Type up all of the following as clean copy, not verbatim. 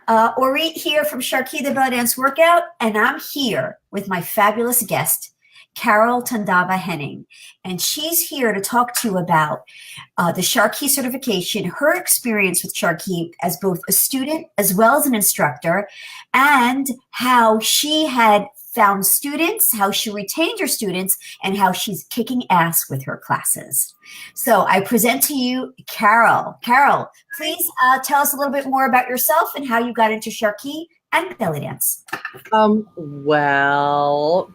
Orit here from SharQui the Belly Dance Workout, and I'm here with my fabulous guest, Carol Tandava Henning. And she's here to talk to you about the SharQui certification, her experience with SharQui as both a student as well as an instructor, and how she had found students, how she retained her students, and how she's kicking ass with her classes. So I present to you Carol. Carol, please tell us a little bit more about yourself and how you got into SharQui and belly dance. Well,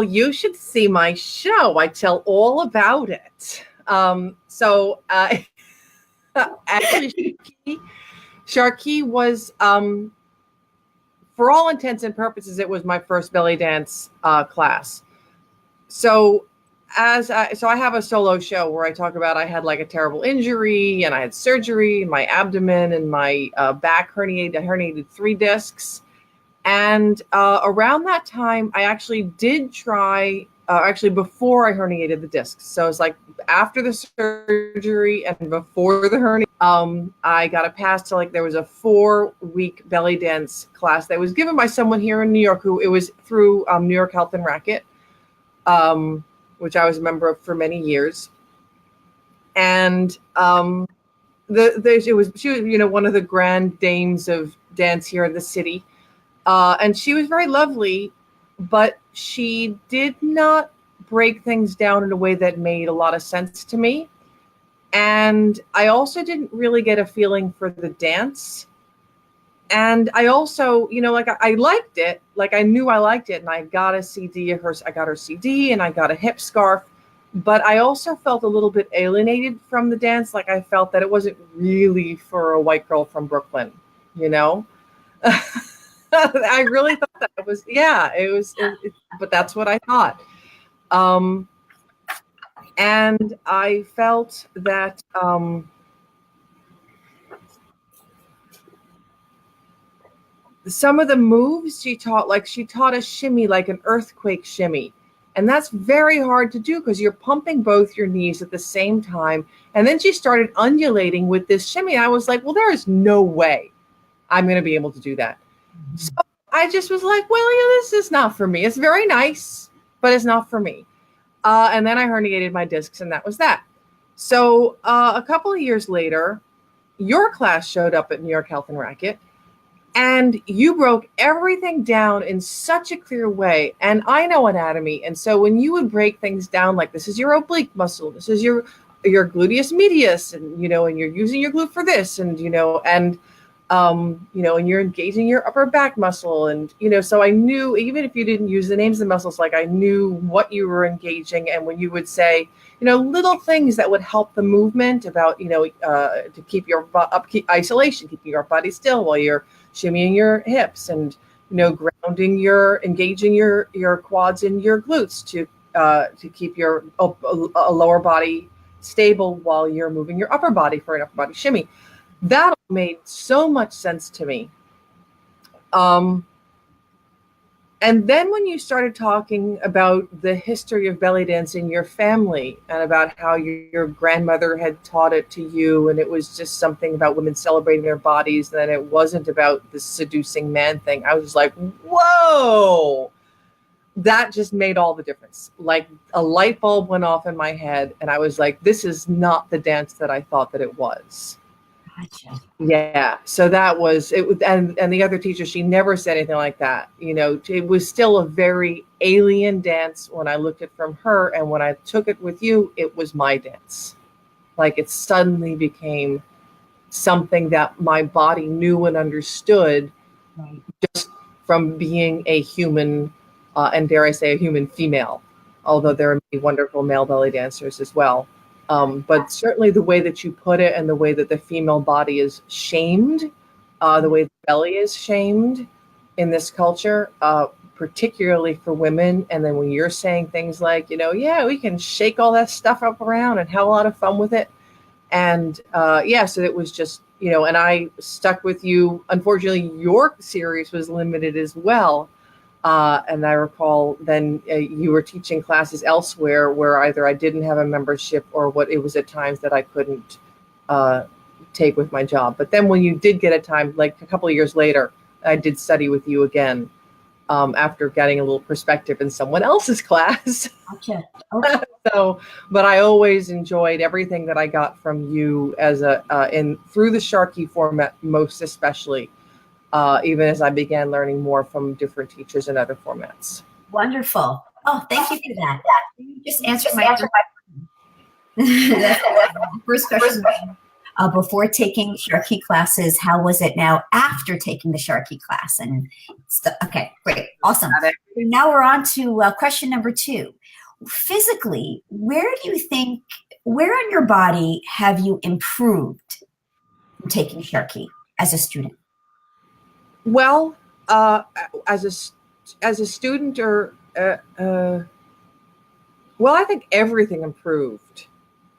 you should see my show. I tell all about it. Actually, SharQui was, for all intents and purposes, it was my first belly dance class. So I have a solo show where I talk about I had like a terrible injury and I had surgery in my abdomen and my back herniated. I herniated 3 discs. And around that time, I actually did try, actually before I herniated the discs. So it's like after the surgery and before the hernia, I got a pass to there was a 4-week belly dance class that was given by someone here in New York it was through New York Health and Racket, which I was a member of for many years. And she was one of the grand dames of dance here in the city. And she was very lovely, but she did not break things down in a way that made a lot of sense to me. And I also didn't really get a feeling for the dance. And I also, I liked it. I knew I liked it. And I got a CD of hers. I got her CD and I got a hip scarf. But I also felt a little bit alienated from the dance. I felt that it wasn't really for a white girl from Brooklyn, I really thought that it was, but that's what I thought. And I felt that some of the moves she taught a shimmy, like an earthquake shimmy. And that's very hard to do because you're pumping both your knees at the same time. And then she started undulating with this shimmy. I was like, well, there is no way I'm going to be able to do that. So I just was like, well, this is not for me. It's very nice, but it's not for me. And then I herniated my discs, and that was that. So a couple of years later, your class showed up at New York Health and Racket, and you broke everything down in such a clear way. And I know anatomy. And so when you would break things down, like this is your oblique muscle, this is your gluteus medius, and, and you're using your glute for this, and, and you're engaging your upper back muscle. And, so I knew, even if you didn't use the names of the muscles, I knew what you were engaging. And when you would say, little things that would help the movement about, to keep your isolation, keeping your body still while you're shimmying your hips and, engaging your quads and your glutes to keep your lower body stable while you're moving your upper body for an upper body shimmy. That made so much sense to me. And then when you started talking about the history of belly dance in your family and about how your grandmother had taught it to you, and it was just something about women celebrating their bodies, and it wasn't about the seducing man thing, I was like, whoa, that just made all the difference. Like a light bulb went off in my head, and I was like, this is not the dance that I thought that it was. Gotcha. Yeah. So that was it. And the other teacher, she never said anything like that. It was still a very alien dance when I looked at it from her. And when I took it with you, it was my dance. It suddenly became something that my body knew and understood, right, just from being a human, and dare I say a human female, although there are many wonderful male belly dancers as well. But certainly the way that you put it and the way that the female body is shamed, the way the belly is shamed in this culture, particularly for women. And then when you're saying things like, we can shake all that stuff up around and have a lot of fun with it. And so it was just, and I stuck with you. Unfortunately, your series was limited as well. And I recall then you were teaching classes elsewhere where either I didn't have a membership or what it was at times that I couldn't take with my job. But then when you did get a time, like a couple of years later, I did study with you again, after getting a little perspective in someone else's class. Gotcha. Okay. So, but I always enjoyed everything that I got from you as through the SharQui format, most especially, even as I began learning more from different teachers in other formats. Wonderful. Oh, thank you for that. You just answered my that's the first question. Before taking SharQui classes, how was it now after taking the SharQui class? And okay, great, awesome. Now we're on to question number 2. Physically, where in your body have you improved from taking SharQui as a student? Well, as a student, or well, I think everything improved.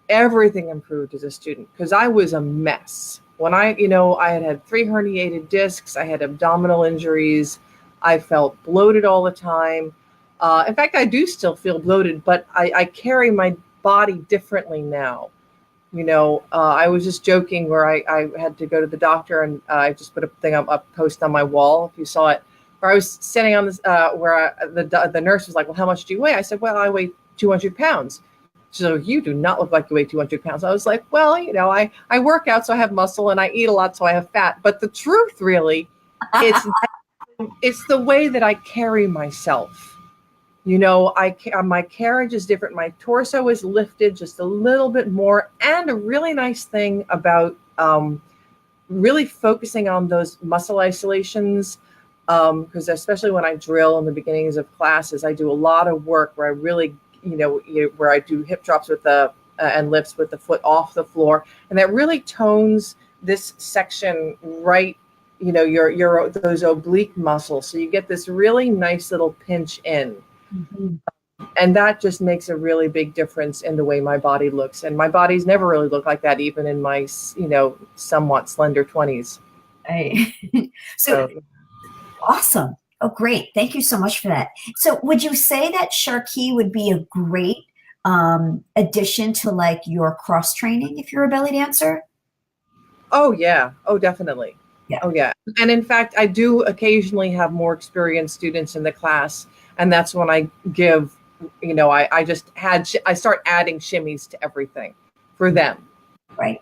Everything improved as a student, because I was a mess. When I had 3 herniated discs, I had abdominal injuries, I felt bloated all the time. In fact, I do still feel bloated, but I carry my body differently now. I was just joking where I had to go to the doctor, and I just put a post on my wall, if you saw it, where I was sitting on this, where the nurse was like, well, how much do you weigh? I said, well, I weigh 200 pounds. So you do not look like you weigh 200 pounds. I was like, well, I work out, so I have muscle, and I eat a lot, so I have fat. But the truth, really, it's the way that I carry myself. My carriage is different. My torso is lifted just a little bit more. And a really nice thing about really focusing on those muscle isolations, because especially when I drill in the beginnings of classes, I do a lot of work where I really where I do hip drops with and lifts with the foot off the floor, and that really tones this section right, your those oblique muscles, so you get this really nice little pinch in, and that just makes a really big difference in the way my body looks. And my body's never really looked like that, even in my somewhat slender 20s. Right. So awesome. Oh, great. Thank you so much for that. So would you say that SharQui would be a great addition to like your cross training if you're a belly dancer? Oh, yeah. Oh, definitely. Yeah. Oh, yeah. And in fact, I do occasionally have more experienced students in the class. And that's when I give, I start adding shimmies to everything for them. Right.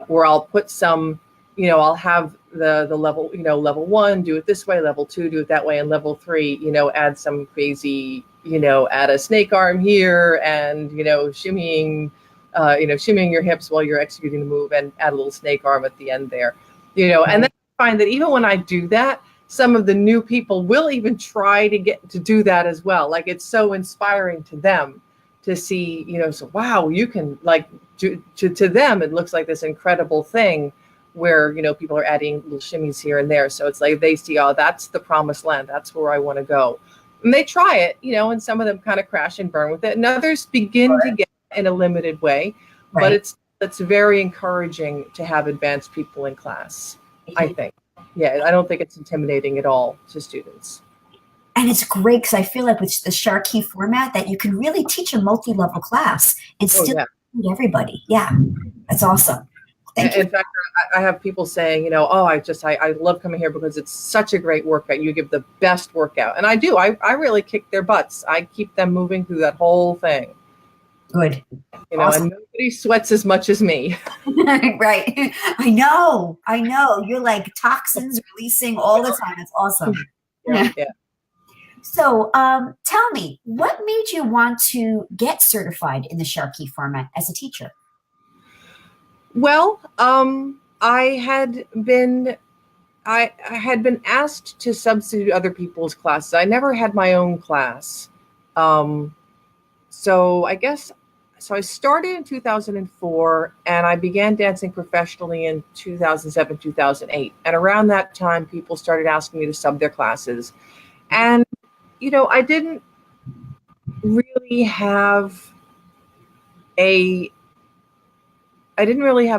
Where I'll put some, I'll have the level, level 1, do it this way, level 2, do it that way, and level 3, add some crazy, add a snake arm here, and, shimmying your hips while you're executing the move, and add a little snake arm at the end there, and then I find that even when I do that, some of the new people will even try to get to do that as well. Like, it's so inspiring to them to see, so wow, you can, like, to them, it looks like this incredible thing where, people are adding little shimmies here and there. So it's like they see, oh, that's the promised land. That's where I want to go. And they try it, and some of them kind of crash and burn with it. And others begin to get it in a limited way. Right. But it's very encouraging to have advanced people in class, I think. Yeah, I don't think it's intimidating at all to students. And it's great because I feel like with the SharQui format that you can really teach a multi-level class and still include everybody. Yeah, that's awesome. Thank you. In fact, I have people saying, I love coming here because it's such a great workout. You give the best workout. And I do. I really kick their butts. I keep them moving through that whole thing. Good. Awesome. And nobody sweats as much as me. Right. I know. You're like toxins releasing all the time. It's awesome. Yeah. So tell me, what made you want to get certified in the SharQui format as a teacher? Well, I had been asked to substitute other people's classes. I never had my own class. So I started in 2004, and I began dancing professionally in 2007, 2008. And around that time, people started asking me to sub their classes. And, I didn't really have a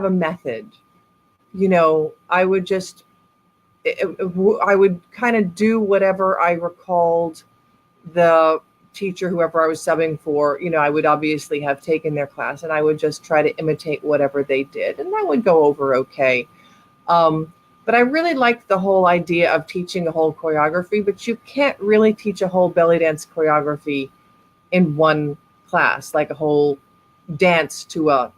method. I would just, I would kind of do whatever I recalled the teacher, whoever I was subbing for, I would obviously have taken their class, and I would just try to imitate whatever they did, and that would go over okay. But I really liked the whole idea of teaching a whole choreography, but you can't really teach a whole belly dance choreography in one class, like a whole dance to a,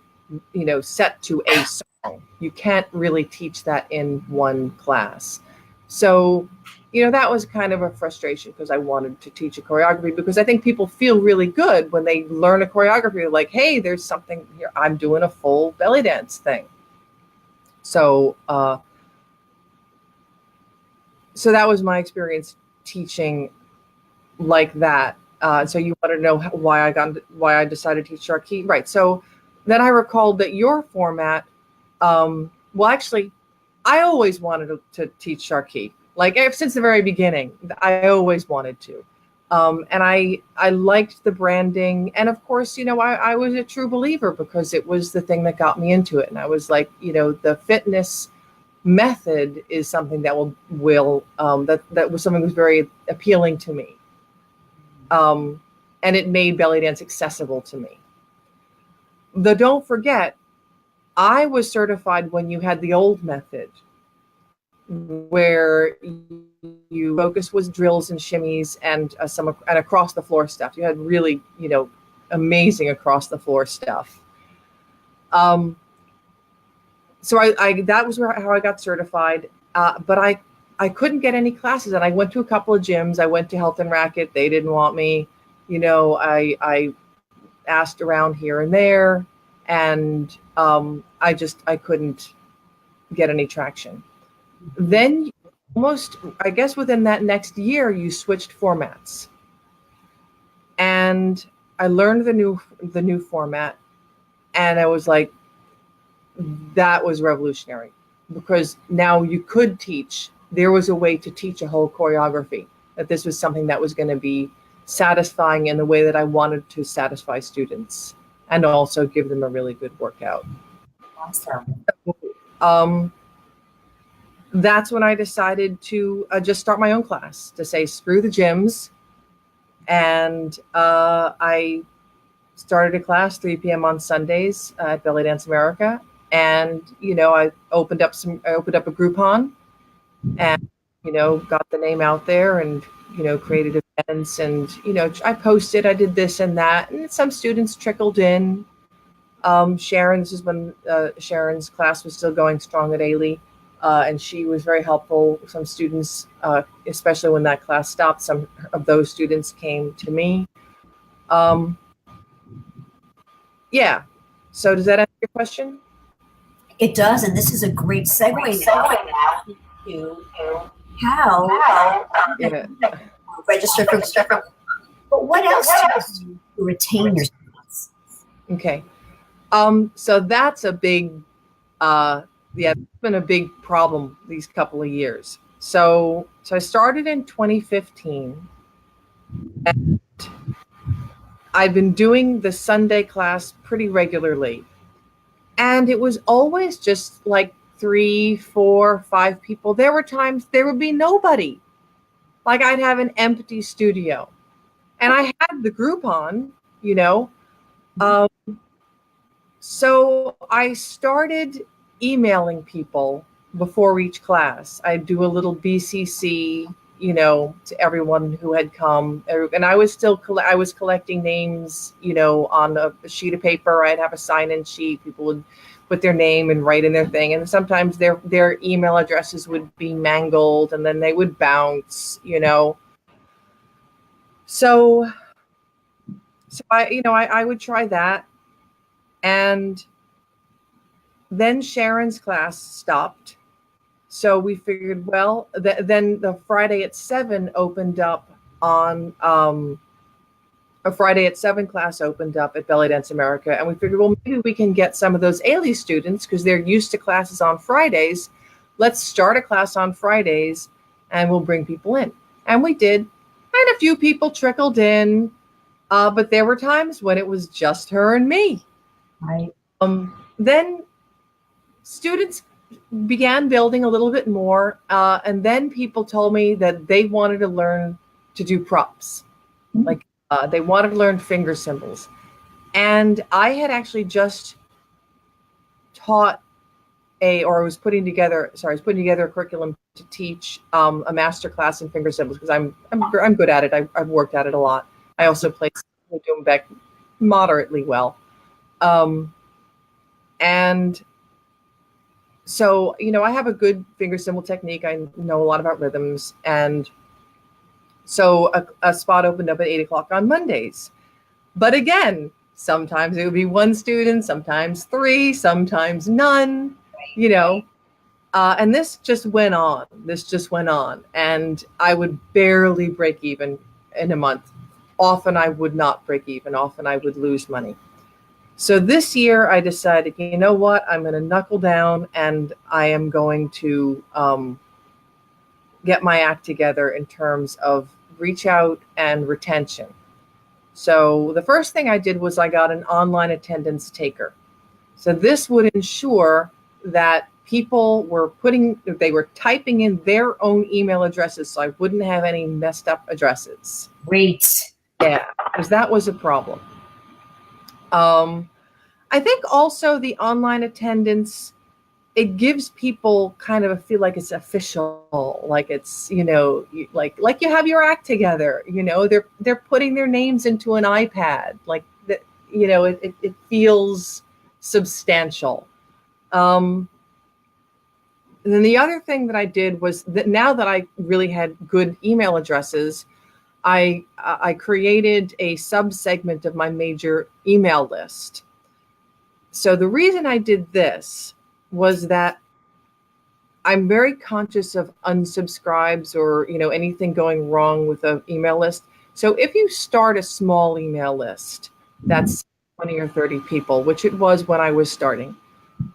set to a song. You can't really teach that in one class. So, that was kind of a frustration, because I wanted to teach a choreography, because I think people feel really good when they learn a choreography. They're like, hey, there's something here. I'm doing a full belly dance thing. So, so that was my experience teaching like that. So you want to know why I decided to teach SharQui, right? So then I recalled that your format. Well, actually, I always wanted to teach SharQui. Like, since the very beginning, I always wanted to. And I liked the branding, and of course, I was a true believer, because it was the thing that got me into it. And I was like, the fitness method is something that that was something that was very appealing to me. And it made belly dance accessible to me. Though don't forget, I was certified when you had the old method, where you focus was drills and shimmies and and across the floor stuff. You had really, amazing across the floor stuff. So I that was how I got certified. But I couldn't get any classes, and I went to a couple of gyms. I went to Health and Racket. They didn't want me. I asked around here and there, and I couldn't get any traction. Then almost, I guess within that next year, you switched formats, and I learned the new format, and I was like, that was revolutionary, because now you could teach. There was a way to teach a whole choreography, that this was something that was going to be satisfying in the way that I wanted to satisfy students, and also give them a really good workout. Awesome. That's when I decided to just start my own class, to say, screw the gyms. And I started a class 3 p.m. on Sundays at Belly Dance America. And, I opened up a Groupon, and, got the name out there, and, created events, and, I posted, I did this and that, and some students trickled in. Sharon, this is when Sharon's class was still going strong at Ailey. And she was very helpful. Some students, especially when that class stopped, some of those students came to me. Yeah. So does that answer your question? It does, and this is a great segue now to how Yeah. register for. But what else do you do to retain your students? Okay. So that's a big, it's been a big problem these couple of years. So I started in 2015, and I've been doing the Sunday class pretty regularly. And it was always just like 3, 4, 5 people. There were times there would be nobody. Like, I'd have an empty studio, and I had the Groupon, So I started emailing people before each class. I'd do a little BCC, to everyone who had come, and I was still I was collecting names, on a sheet of paper. I'd have a sign-in sheet. People would put their name and write in their thing, and sometimes their email addresses would be mangled, and then they would bounce, So I would try that. And then Sharon's class stopped. So we figured, well, then the Friday at 7 opened up on, a Friday at 7 class opened up at Belly Dance America. And we figured, well, maybe we can get some of those Ailey students, because they're used to classes on Fridays. Let's start a class on Fridays, and we'll bring people in. And we did. And a few people trickled in. But there were times when it was just her and me. Right. Then students began building a little bit more, and then people told me that they wanted to learn to do props, like They wanted to learn finger symbols. And I had actually just taught I was putting together a curriculum to teach a master class in finger symbols because I'm good at it. I've worked at it a lot. I also play Beck moderately well. And so, I have a good finger symbol technique. I know a lot about rhythms. And so a spot opened up at 8 o'clock on Mondays. But again, sometimes it would be one student, sometimes three, sometimes none, and this just went on. And I would barely break even in a month. Often I would not break even. Often I would lose money. So this year I decided, you know what, I'm going to knuckle down and I am going to get my act together in terms of reach out and retention. So the first thing I did was I got an online attendance taker. So this would ensure that people were typing in their own email addresses, so I wouldn't have any messed up addresses. Great. Yeah, because that was a problem. I think also the online attendance, it gives people kind of a feel like it's official, like it's, like you have your act together, they're putting their names into an iPad, like that, it feels substantial. And then the other thing that I did was that now that I really had good email addresses, I created a subsegment of my major email list. So the reason I did this was that I'm very conscious of unsubscribes or, anything going wrong with an email list. So if you start a small email list, that's 20 or 30 people, which it was when I was starting.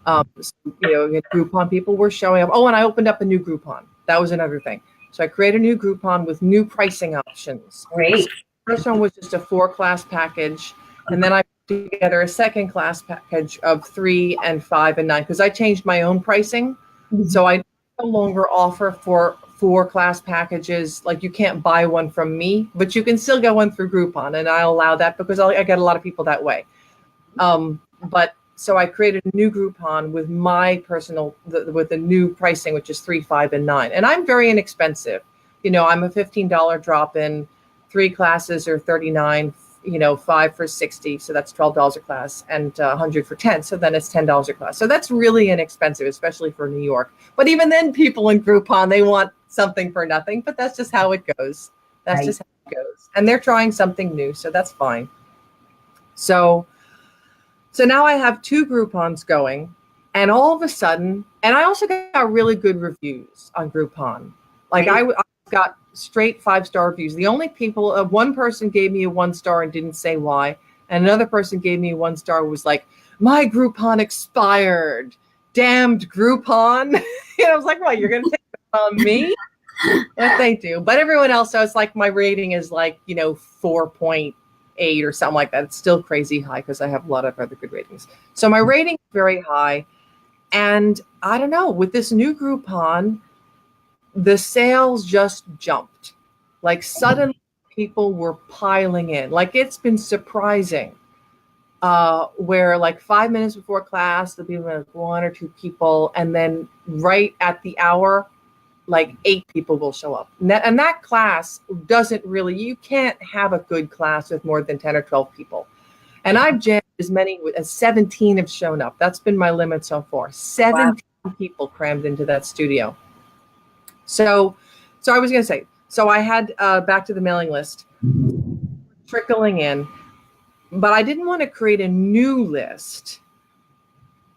Groupon people were showing up. Oh, and I opened up a new Groupon. That was another thing. So I created a new Groupon with new pricing options. Great. So the first one was just a 4-class package. And then I put together a second class package of 3 and 5 and 9 because I changed my own pricing. Mm-hmm. So I no longer offer for 4-class packages. Like you can't buy one from me, but you can still get one through Groupon. And I allow that because I get a lot of people that way. So I created a new Groupon with my with the new pricing, which is 3, 5, and 9. And I'm very inexpensive. I'm a $15 drop-in. 3 classes are $39, 5 for $60. So that's $12 a class and $100 for 10. So then it's $10 a class. So that's really inexpensive, especially for New York. But even then people in Groupon, they want something for nothing, but that's just how it goes. That's just how it goes. And they're trying something new. So that's fine. So now I have 2 Groupons going, and all of a sudden, and I also got really good reviews on Groupon. Like I got straight 5-star reviews. The only people, one person gave me a 1-star and didn't say why, and another person gave me a 1-star, was like, my Groupon expired. Damned Groupon. I was like, well, you're going to take that on me? What they do. But everyone else, so it's like my rating is like, 4.8 or something like that. It's still crazy high because I have a lot of other good ratings. So my rating is very high. And I don't know, with this new Groupon, the sales just jumped. Like suddenly people were piling in. Like it's been surprising. Where like 5 minutes before class, there'll be like 1 or 2 people. And then right at the hour, like 8 people will show up. And that class doesn't really, you can't have a good class with more than 10 or 12 people. And I've jammed as many as 17 have shown up. That's been my limit so far. 17 people crammed into that studio. So I was going to say, so I had back to the mailing list trickling in, but I didn't want to create a new list.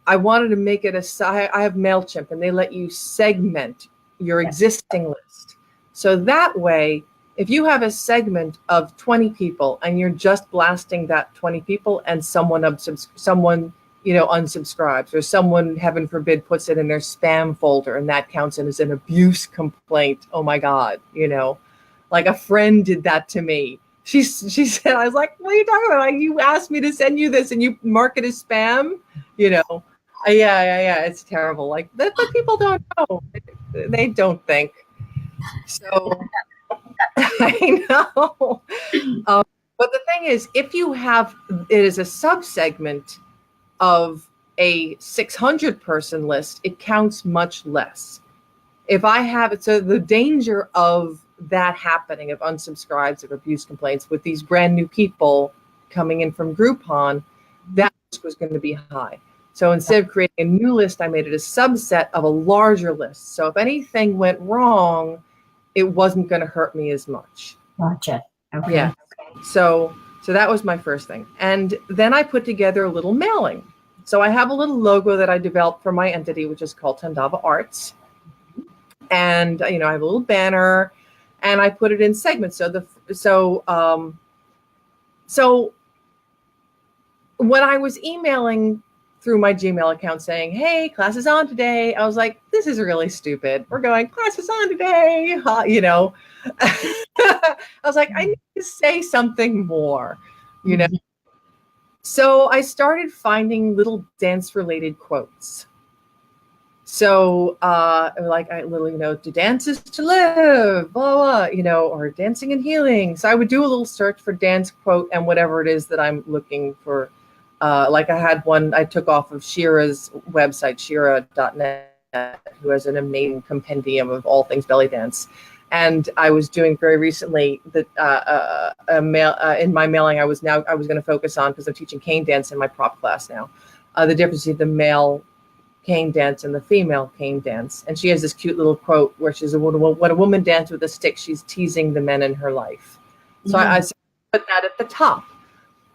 I wanted to make it I have MailChimp and they let you segment your existing list. So that way, if you have a segment of 20 people and you're just blasting that 20 people and someone unsubscribes or someone, heaven forbid, puts it in their spam folder and that counts as an abuse complaint. Oh my God, like a friend did that to me. She said, I was like, what are you talking about? Like, you asked me to send you this and you mark it as spam, Yeah, it's terrible. Like that, but people don't know. They don't think. So I know. But the thing is, if you have it is a subsegment of a 600 person list, it counts much less. If I have it, so the danger of that happening, of unsubscribes, of abuse complaints with these brand new people coming in from Groupon, that was going to be high. So instead of creating a new list, I made it a subset of a larger list. So if anything went wrong, it wasn't going to hurt me as much. Gotcha. Okay. Yeah. So that was my first thing. And then I put together a little mailing. So I have a little logo that I developed for my entity, which is called Tandava Arts. And, I have a little banner and I put it in segments. So when I was emailing through my Gmail account saying, hey, class is on today, I was like, this is really stupid. We're going, class is on today. I was like, I need to say something more, So I started finding little dance-related quotes. So, to dance is to live, blah, blah, or dancing and healing. So I would do a little search for dance quote and whatever it is that I'm looking for. Like I had one I took off of Shira's website, shira.net, who has an amazing compendium of all things belly dance. And I was doing very recently that in my mailing, I was going to focus on, because I'm teaching cane dance in my prop class now, the difference between the male cane dance and the female cane dance. And she has this cute little quote where she's when a woman dances with a stick, she's teasing the men in her life. So I put that at the top.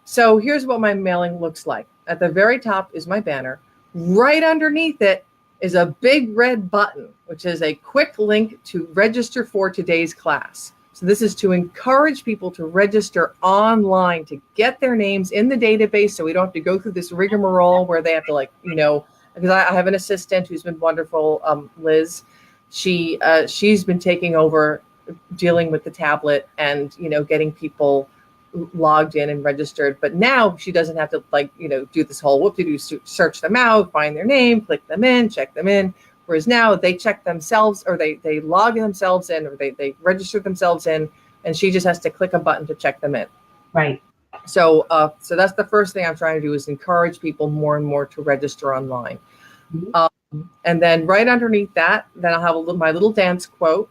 So here's what my mailing looks like. At the very top is my banner. Right underneath it is a big red button, which is a quick link to register for today's class. So this is to encourage people to register online, to get their names in the database so we don't have to go through this rigmarole where they have to because I have an assistant who's been wonderful, Liz. She's been taking over dealing with the tablet and, getting people logged in and registered. But now she doesn't have to do this whole whoop-de-doo, search them out, find their name, click them in, check them in. Whereas now they check themselves, or they log themselves in, or they register themselves in, and she just has to click a button to check them in. Right. So that's the first thing I'm trying to do, is encourage people more and more to register online. Mm-hmm. And then right underneath that, then I'll have my little dance quote.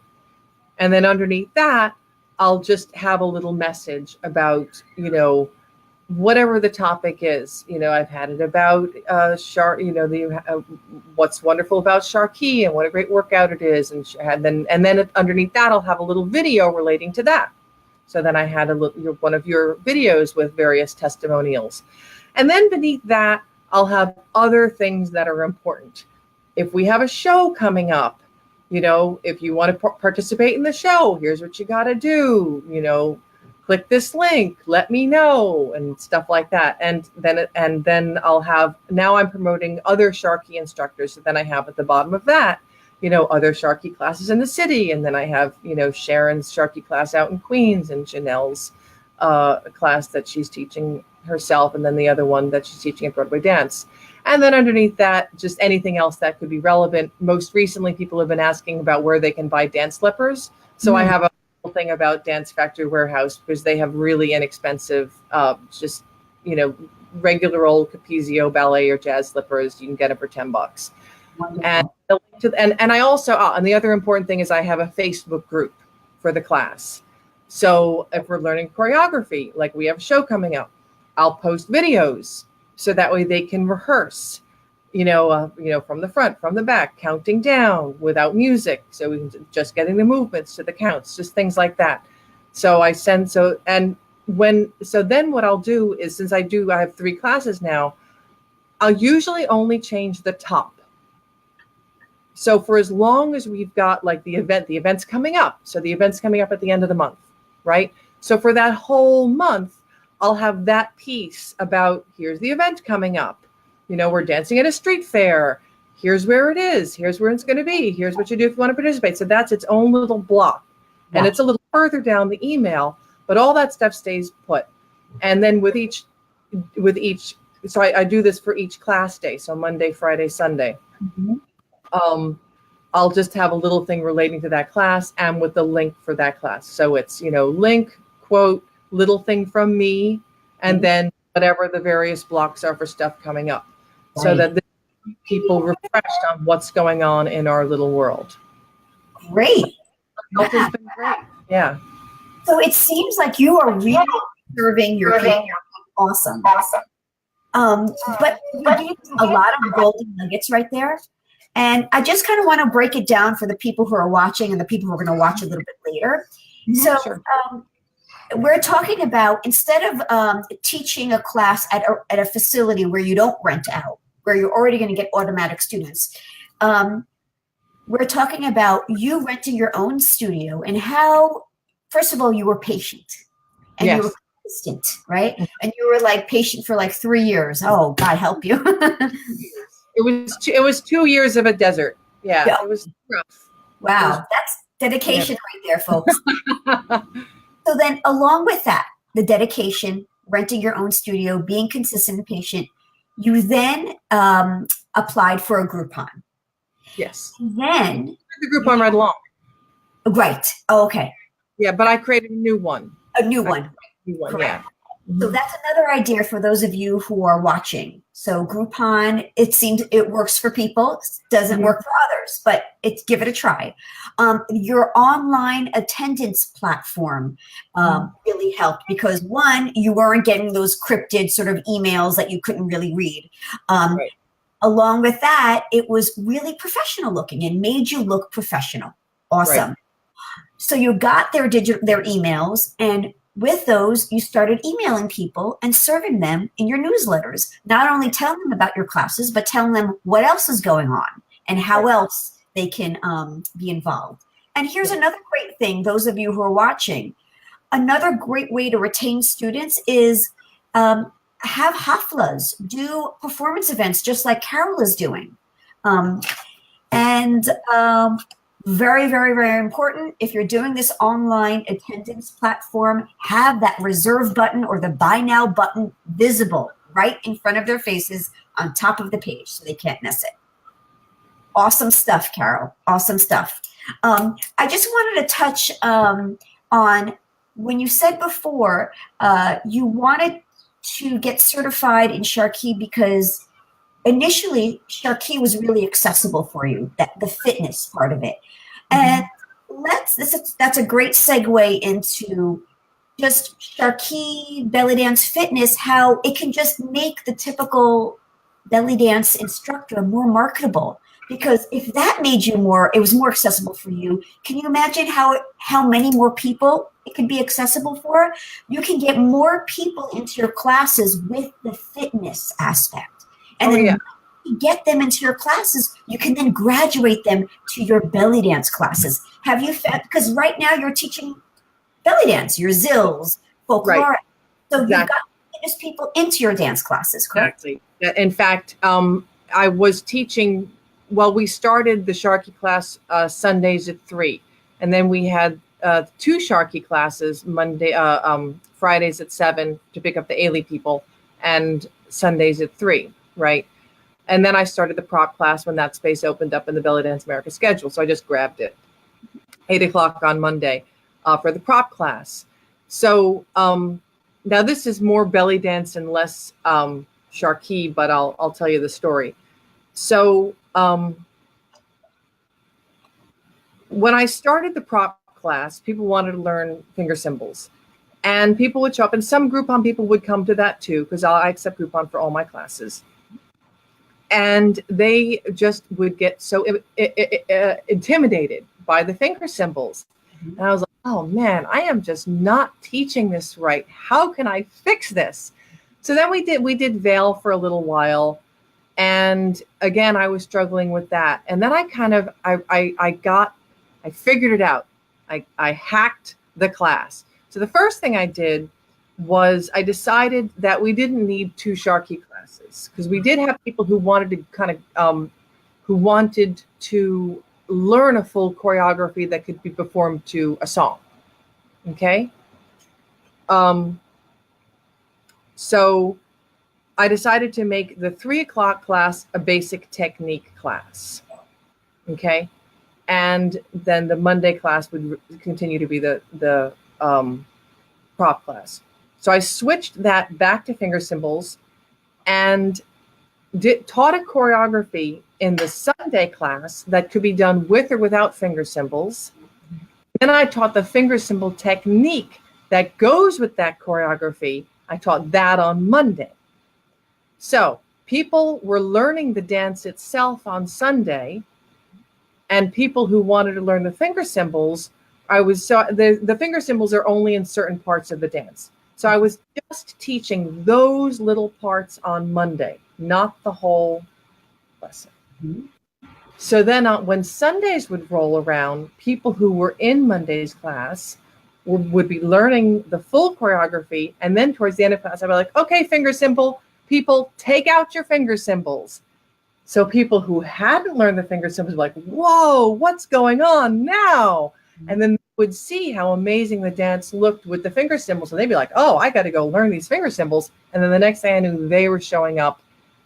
And then underneath that, I'll just have a little message about, whatever the topic is. I've had it about what's wonderful about SharQui and what a great workout it is. And then underneath that, I'll have a little video relating to that. So then I had one of your videos with various testimonials. And then beneath that, I'll have other things that are important. If we have a show coming up, if you want to participate in the show, here's what you got to do, click this link, let me know, and stuff like that. And then I'll have, now I'm promoting other SharQui instructors. So then I have at the bottom of that, other SharQui classes in the city. And then I have, Sharon's SharQui class out in Queens, and Janelle's class that she's teaching herself, and then the other one that she's teaching at Broadway Dance. And then underneath that, just anything else that could be relevant. Most recently, people have been asking about where they can buy dance slippers. So I have a whole thing about Dance Factory Warehouse, because they have really inexpensive, regular old Capezio ballet or jazz slippers. You can get them for $10. And I also, and the other important thing is I have a Facebook group for the class. So if we're learning choreography, like we have a show coming up, I'll post videos so that way they can rehearse, from the front, from the back, counting down without music. So we can just getting the movements to the counts, just things like that. So then what I'll do is, since I have 3 classes now, I'll usually only change the top. So for as long as we've got the event's coming up. So the event's coming up at the end of the month, right? So for that whole month, I'll have that piece about, here's the event coming up. We're dancing at a street fair. Here's where it is. Here's where it's going to be. Here's what you do if you want to participate. So that's its own little block. Yeah. And it's a little further down the email, but all that stuff stays put. And then with each, so I do this for each class day. So Monday, Friday, Sunday. Mm-hmm. I'll just have a little thing relating to that class and with the link for that class. So it's, link, quote, little thing from me, and then whatever the various blocks are for stuff coming up, so that the people refreshed on what's going on in our little world. Great. Health has been great. Yeah. So it seems like you are really serving your people. Awesome. But you gave a lot of golden nuggets right there. And I just kind of want to break it down for the people who are watching and the people who are going to watch a little bit later. So we're talking about, instead of teaching a class at a facility where you don't rent out, where you're already going to get automatic students, we're talking about you renting your own studio and how, first of all, you were patient and you were consistent, right? And you were like patient for like 3 years. Oh, God help you. It was 2 years of a desert. Yeah. It was rough. Wow. That's dedication right there, folks. So then along with that, the dedication, renting your own studio, being consistent and patient, you then applied for a Groupon. Yes. Then the Groupon right along. Right. Oh, okay. Yeah, but I created a new one. A new one. Yeah. So that's another idea for those of you who are watching. So Groupon, it seems it works for people, doesn't work for others, but give it a try. Your online attendance platform really helped because, one, you weren't getting those cryptid sort of emails that you couldn't really read. Along with that, it was really professional looking and made you look professional. Awesome. Right. So you got their emails, and with those, you started emailing people and serving them in your newsletters. Not only telling them about your classes, but telling them what else is going on and how else they can be involved. And here's another great thing, those of you who are watching. Another great way to retain students is have haflas, do performance events just like Carol is doing. Very, very, very important. If you're doing this online attendance platform, have that reserve button or the buy now button visible right in front of their faces on top of the page so they can't miss it. Awesome stuff, Carol. Awesome stuff. I just wanted to touch on when you said before you wanted to get certified in SharQui because initially SharQui was really accessible for you, the fitness part of it. And that's a great segue into just SharQui belly dance fitness, how it can just make the typical belly dance instructor more marketable. Because if that made you it was more accessible for you, can you imagine how many more people it could be accessible for? You can get more people into your classes with the fitness aspect. And then you get them into your classes, you can then graduate them to your belly dance classes. Have you found, because right now you're teaching belly dance, your zills, folklore. So you've got fitness people into your dance classes, correct? Exactly. In fact, I was teaching, we started the SharQui class Sundays at 3. And then we had 2 SharQui classes, Fridays at 7 to pick up the Ailey people, and Sundays at 3, right? And then I started the prop class when that space opened up in the Belly Dance America schedule. So I just grabbed it. 8 o'clock on Monday for the prop class. So now this is more belly dance and less SharQui, but I'll tell you the story. So when I started the prop class, people wanted to learn finger cymbals. And people would show up, and some Groupon people would come to that too, because I accept Groupon for all my classes. And they just would get so intimidated by the finger cymbals. And I was like, oh man, I am just not teaching this right. How can I fix this? So then we did Veil for a little while. And again, I was struggling with that. And then I figured it out. I hacked the class. So the first thing I did was I decided that we didn't need 2 SharQui classes because we did have people who wanted to who wanted to learn a full choreography that could be performed to a song. Okay. So I decided to make the 3 o'clock class a basic technique class. Okay. And then the Monday class would continue to be the prop class. So I switched that back to finger cymbals and taught a choreography in the Sunday class that could be done with or without finger cymbals. Then I taught the finger cymbal technique that goes with that choreography. I taught that on Monday. So people were learning the dance itself on Sunday, and people who wanted to learn the finger cymbals, the finger cymbals are only in certain parts of the dance. So I was just teaching those little parts on Monday, not the whole lesson. Mm-hmm. So then when Sundays would roll around, people who were in Monday's class would be learning the full choreography. And then towards the end of class, I'd be like, okay, finger cymbal, people, take out your finger cymbals. So people who hadn't learned the finger cymbals were like, whoa, what's going on now? And then would see how amazing the dance looked with the finger cymbals. And they'd be like, oh, I got to go learn these finger cymbals. And then the next day I knew they were showing up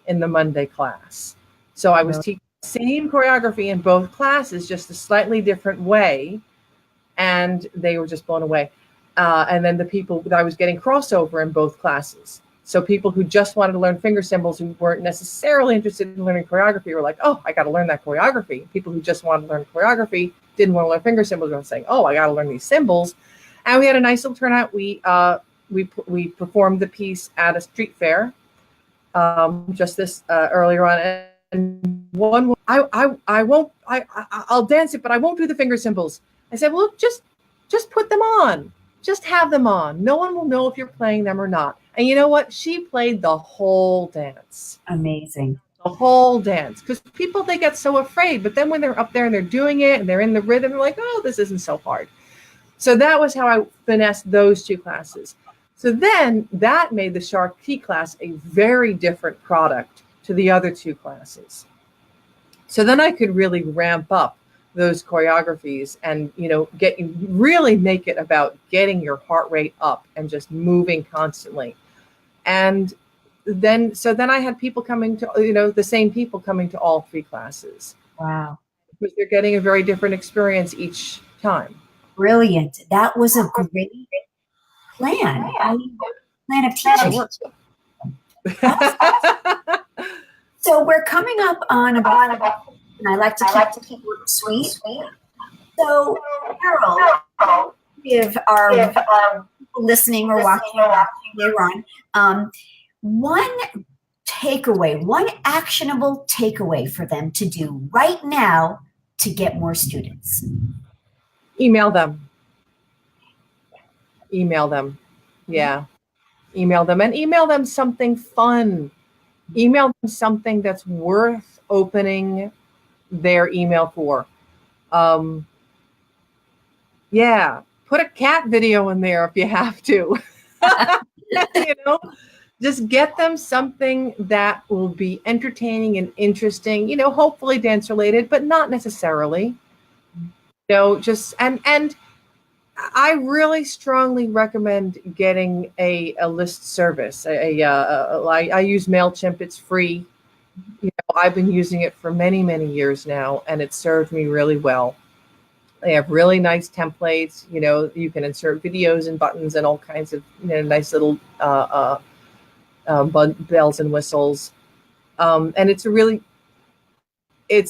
in the Monday class. So I was teaching the same choreography in both classes, just a slightly different way. And they were just blown away. And then the people that I was getting crossover in both classes. So people who just wanted to learn finger cymbals who weren't necessarily interested in learning choreography were like, oh, I got to learn that choreography. People who just wanted to learn choreography didn't want to learn finger cymbals were saying, oh, I got to learn these cymbals. And we had a nice little turnout. We performed the piece at a street fair just this earlier on. And one, I'll dance it, but I won't do the finger cymbals. I said, well, just put them on. Just have them on. No one will know if you're playing them or not. And you know what? She played the whole dance. Amazing. The whole dance. Because people, they get so afraid. But then when they're up there and they're doing it and they're in the rhythm, they're like, oh, this isn't so hard. So that was how I finessed those two classes. So then that made the SharQui class a very different product to the other two classes. So then I could really ramp up those choreographies and, really make it about getting your heart rate up and just moving constantly. And then I had people coming to, the same people coming to all three classes. Wow. Because they're getting a very different experience each time. Brilliant. That was a great plan. Plan of teaching. So we're coming up on about, and I like to keep it sweet. So, Carol, give our people listening or watching later on, one takeaway, one actionable takeaway for them to do right now to get more students. Email them. Yeah. Email them, and email them something fun. Email them something that's worth opening their email for. Yeah, put a cat video in there if you have to. Just get them something that will be entertaining and interesting, hopefully dance related, but not necessarily. And I really strongly recommend getting a list service. I use MailChimp. It's free. I've been using it for many, many years now, and it served me really well. They have really nice templates. You can insert videos and buttons and all kinds of nice little bells and whistles. And it's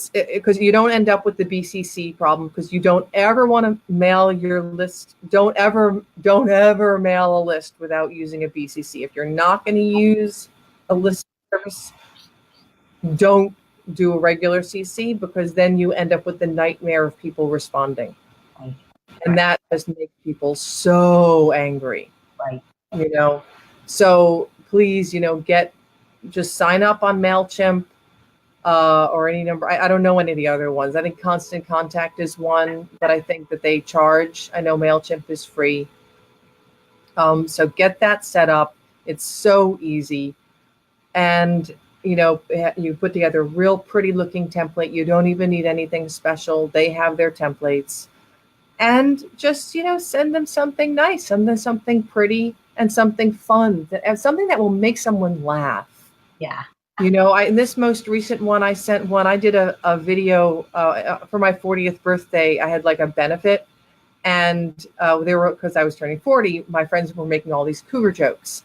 because you don't end up with the BCC problem, because you don't ever want to mail your list. Don't ever mail a list without using a BCC. If you're not going to use a list service, don't do a regular CC, because then you end up with the nightmare of people responding. Right. And that just makes people so angry. Right. So please, just sign up on MailChimp or any number. I don't know any of the other ones. I think Constant Contact is one, but I think that they charge. I know MailChimp is free. So get that set up. It's so easy. And you put together a real pretty looking template. You don't even need anything special. They have their templates. And just, send them something nice, send them something pretty and something fun, something that will make someone laugh. Yeah. In this most recent one, I did a video for my 40th birthday. I had like a benefit, And they were, because I was turning 40, my friends were making all these cougar jokes.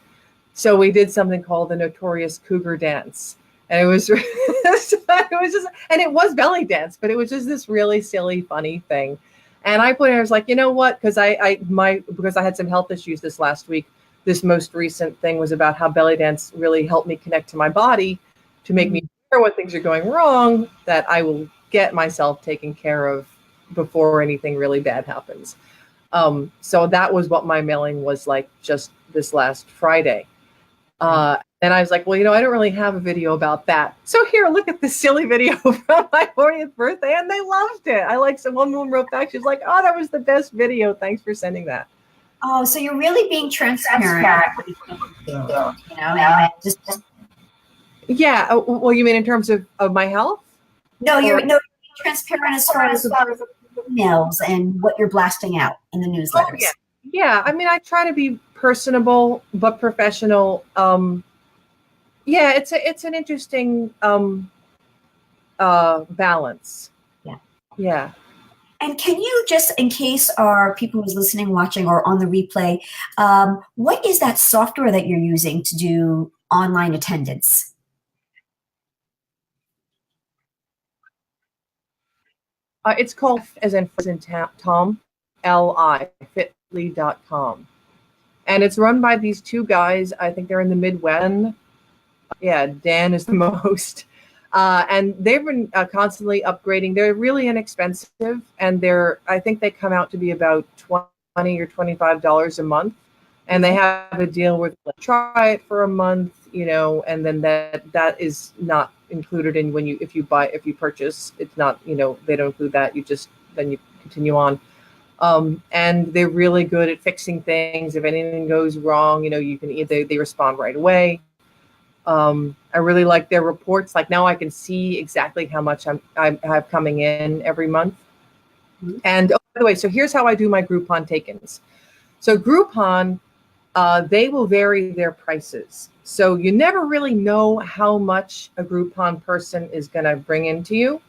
So we did something called the Notorious Cougar Dance. And it was, and it was belly dance, but it was just this really silly, funny thing. And I was like, you know what? Because because I had some health issues this last week. This most recent thing was about how belly dance really helped me connect to my body to make me aware when things are going wrong, that I will get myself taken care of before anything really bad happens. So that was what my mailing was like just this last Friday. And I was like, well, I don't really have a video about that. So here, look at this silly video from my 40th birthday. And they loved it. One woman wrote back. She's like, oh, that was the best video. Thanks for sending that. Oh, so you're really being transparent. And just yeah. Well, you mean in terms of my health? No, you're transparent as far as emails and what you're blasting out in the newsletters. Oh, yeah. Yeah. I mean, I try to be personable but professional. Yeah, it's an interesting balance. Yeah. Yeah. And can you just, in case our people who's listening, watching, or on the replay, what is that software that you're using to do online attendance? It's called, as in Tom, L-I, fitly.com. And it's run by these two guys. I think they're in the Midwest. Yeah, Dan is the most. And they've been constantly upgrading. They're really inexpensive. And I think they come out to be about $20 or $25 a month. And they have a deal where they try it for a month, and then that is not included in if you purchase. It's not, they don't include that. Then you continue on. And they're really good at fixing things. If anything goes wrong, you can they respond right away. I really like their reports. Like now I can see exactly how much I have coming in every month. Mm-hmm. And by the way, so here's how I do my Groupon take-ins. So Groupon, they will vary their prices. So you never really know how much a Groupon person is going to bring into you.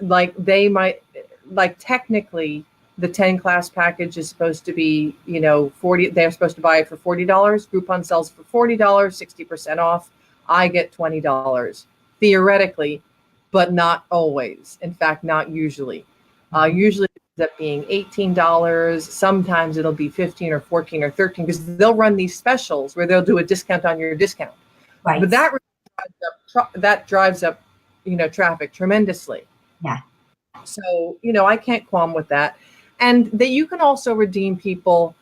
Like they might, technically the 10 class package is supposed to be, 40, they're supposed to buy it for $40. Groupon sells for $40, 60% off. I get $20 theoretically, but not always. In fact, not usually. Usually it ends up being $18. Sometimes it'll be 15 or 14 or 13 because they'll run these specials where they'll do a discount on your discount. Right. But that drives up, traffic tremendously. Yeah. So, I can't qualm with that. And that you can also redeem people.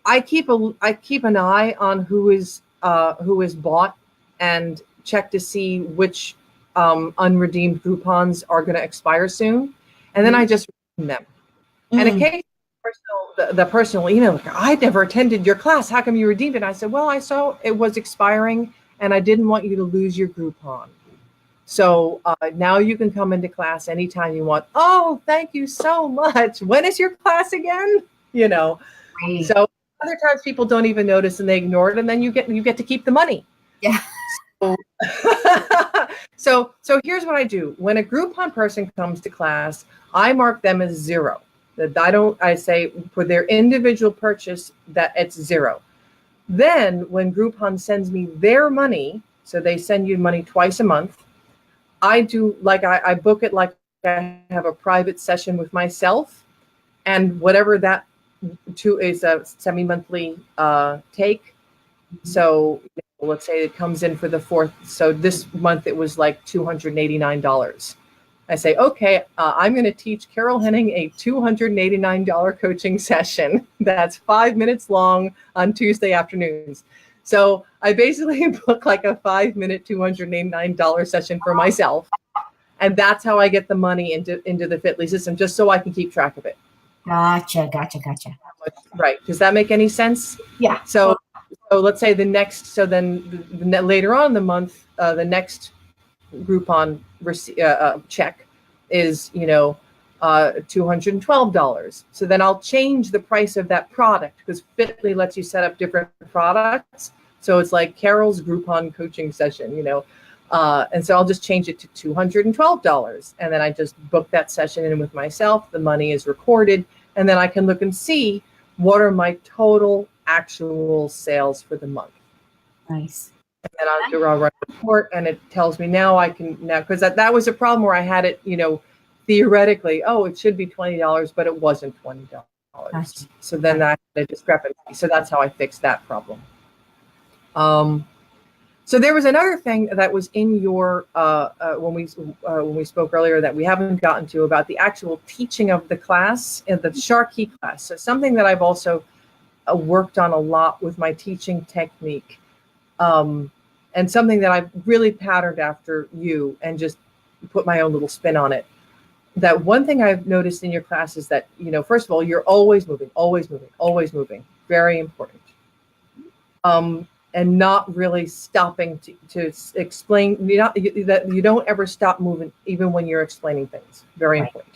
I keep an eye on who is bought and check to see which unredeemed Groupons are going to expire soon. And then I just redeem them. And in case the personal email, I never attended your class. How come you redeemed it? And I said, well, I saw it was expiring and I didn't want you to lose your Groupon. So now you can come into class anytime you want. Oh, thank you so much. When is your class again? Right. So other times people don't even notice and they ignore it. And then you get to keep the money. Yeah. So here's what I do. When a Groupon person comes to class, I mark them as 0. I say for their individual purchase that it's 0. Then when Groupon sends me their money, so they send you money twice a month, I do I book it like I have a private session with myself, and whatever that is a semi-monthly take. So let's say it comes in for the 4th. So this month it was like $289. I say, okay, I'm going to teach Carol Henning a $289 coaching session. That's 5 minutes long on Tuesday afternoons. So I basically book like a 5-minute, $289 session for myself. And that's how I get the money into the Fitly system, just so I can keep track of it. Gotcha. Right. Does that make any sense? Yeah. So let's say later on in the month, the next Groupon check is, $212. So then I'll change the price of that product because Fitly lets you set up different products. So it's like Carol's Groupon coaching session, And so I'll just change it to $212. And then I just book that session in with myself. The money is recorded. And then I can look and see what are my total actual sales for the month. Nice. And then I'll run a report, and it tells me now I can, now, because that was a problem where I had it, theoretically, it should be $20, but it wasn't $20. Gotcha. So then I had a discrepancy. So that's how I fixed that problem. So there was another thing that was in your when we spoke earlier that we haven't gotten to about the actual teaching of the class in the SharQui class. So something that I've also worked on a lot with my teaching technique, and something that I've really patterned after you and just put my own little spin on it. That one thing I've noticed in your class is that, first of all, you're always moving, always moving, always moving. Very important. And not really stopping to explain. That you don't ever stop moving, even when you're explaining things. Very important.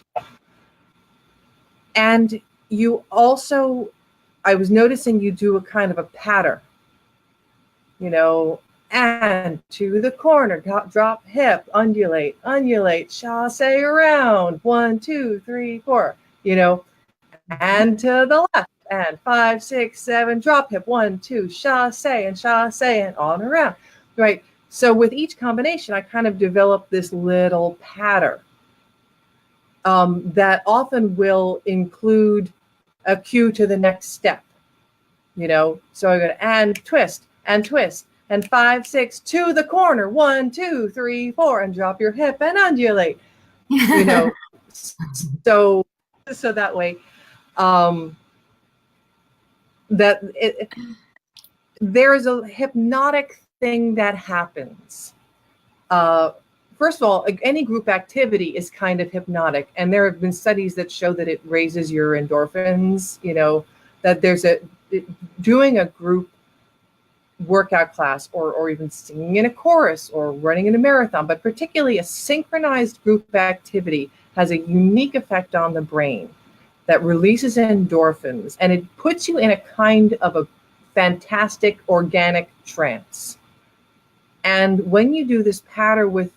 And you also, I was noticing you do a kind of a pattern. And to the corner, drop hip, undulate, chasse around, 1, 2, 3, 4, and to the left, and 5, 6, 7, drop hip, 1, 2, chasse, and on around, right? So with each combination, I kind of developed this little pattern that often will include a cue to the next step, So I go and twist, and 5, 6, to the corner, 1, 2, 3, 4, and drop your hip and undulate, so that way, there is a hypnotic thing that happens. First of all, any group activity is kind of hypnotic, and there have been studies that show that it raises your endorphins. That there's doing a group workout class, or even singing in a chorus, or running in a marathon, but particularly a synchronized group activity has a unique effect on the brain that releases endorphins, and it puts you in a kind of a fantastic organic trance. And when you do this pattern with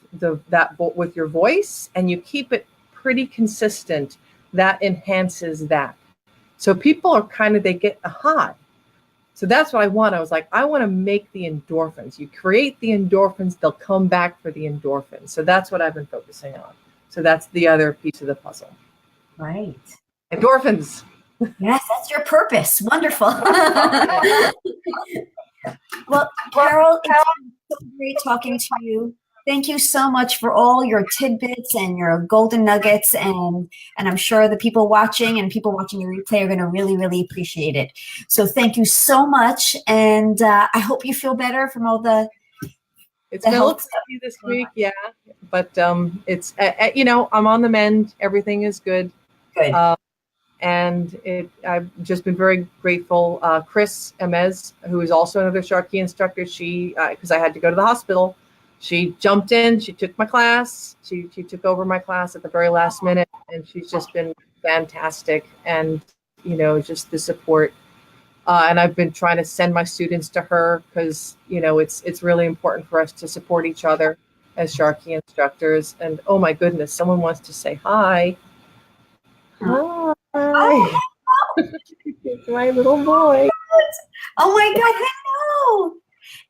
with your voice, and you keep it pretty consistent, that enhances that. So people are they get a high. So that's what I want. I was like, I want to make the endorphins. You create the endorphins, they'll come back for the endorphins. So that's what I've been focusing on. So that's the other piece of the puzzle. Right. Endorphins. Yes, that's your purpose. Wonderful. Well, Carol, it's been so great talking to you. Thank you so much for all your tidbits and your golden nuggets, and I'm sure the people watching the replay are going to really, really appreciate it. So thank you so much, and I hope you feel better from all the. It's been a little tricky this week, yeah, but it's I'm on the mend. Everything is good. Good. And I've just been very grateful. Chris Emez, who is also another SharQui instructor, she because I had to go to the hospital. She jumped in, she took my class, she took over my class at the very last minute, and she's just been fantastic. And, just the support. And I've been trying to send my students to her because, it's really important for us to support each other as SharQui instructors. And oh my goodness, someone wants to say hi. Hi. Oh, It's my little boy. oh my God, hello.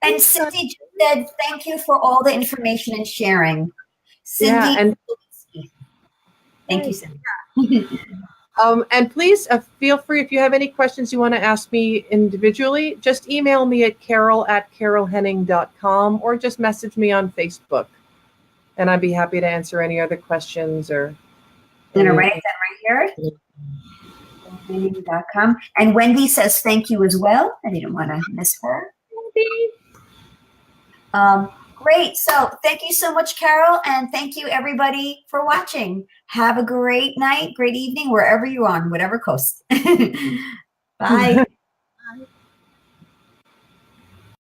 And Cindy just said, thank you for all the information and sharing. Cindy, Yeah, and thank you, Cindy. And please feel free, if you have any questions you want to ask me individually, just email me at carol@carolhenning.com, or just message me on Facebook. And I'd be happy to answer any other questions. Or I'm going to write that right here. Henning.com. And Wendy says thank you as well. I didn't want to miss her. Great. So thank you so much, Carol. And thank you, everybody, for watching. Have a great night, great evening, wherever you're on, whatever coast. Bye.